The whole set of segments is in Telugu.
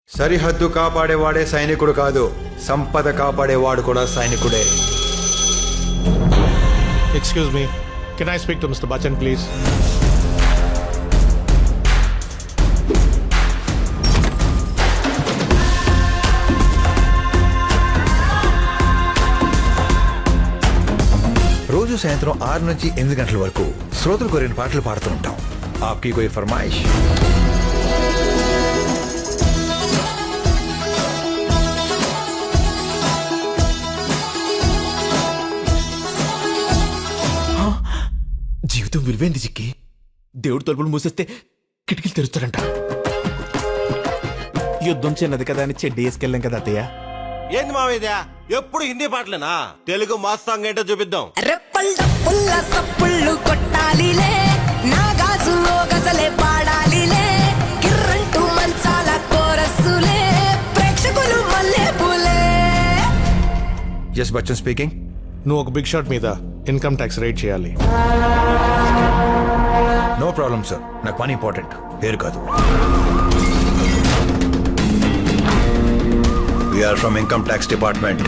సరిహద్దు కాపాడేవాడే సైనికుడు కాదు, సంపద కాపాడేవాడు కూడా సైనికుడే. Excuse me. Can I speak to Mr. Bachchan, please? రోజు సాయంత్రం 6 నుంచి 8 గంటల వరకు శ్రోతలు కోరిన పాటలు పాడుతూ ఉంటాం. ఆప్కి కోయి ఫర్మాయిష్. జీవితం విలువైంది చిక్కి. దేవుడు తలుపులు మూసేస్తే కిటికీలు తెరుస్తాడంట. యుద్ధం చిన్నది కదా అని చెడ్డి వేసుకెళ్ళాం కదా అత్తయ్య. ఏంది మావేద్యా ఎప్పుడు హిందీ పాటలేనా? తెలుగు మాస్తాంగ్ ఏంటో చూపిద్దాం. రెప్పల్ డప్పుల్ల సప్పుళ్ళు కొట్టాలిలే, నా గాజులో గజలే పాడాలిలే, కిర్రంటూ మంచాల కోరస్సులే, ప్రేక్షకులు మల్లె పూలే. Yes Bachchan speaking. నువ్వు ఒక బిగ్ షాట్ మీద ఇన్కమ్ ట్యాక్స్ రేట్ చేయాలి. నో ప్రాబ్లం సార్, నాకు పని ఇంపార్టెంట్, పేరు కాదు. We are from income tax department.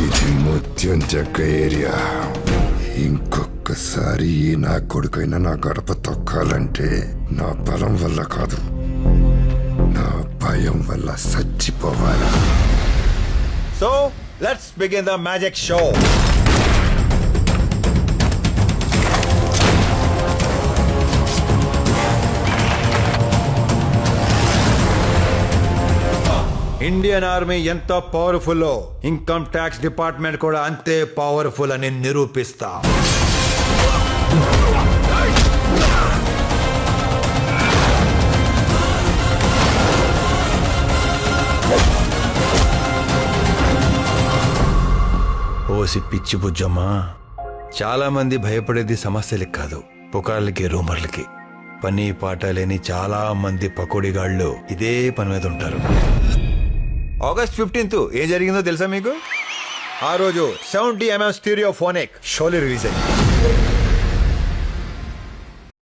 ఇది ముత్యం చెక్క ఏరియా. ఇంకొకసారి నా కొడుకైనా నా గడప తొక్కాలంటే నా బలం వల్ల కాదు, నా భయం వల్ల చచ్చిపోవాలి. So let's begin the magic show. Indian army ఎంత పవర్ఫుల్, ఇన్కమ్ ట్యాక్స్ డిపార్ట్మెంట్ కూడా అంతే పవర్ఫుల్ అని నిరూపిస్తా. ఓసి పిచ్చి బుజ్జమ్మా, చాలా మంది భయపడేది సమస్యలకి కాదు, పుకార్లకి, రూమర్లకి. పని పాట లేని చాలా మంది పకోడీగాళ్ళు ఇదే పని మీద ఉంటారు. ఆగస్ట్ 15th ఏం జరిగిందో తెలుసా మీకు? ఆ రోజు 70mm స్టీరియోఫోనిక్ షోలే రిలీజ్ అయింది.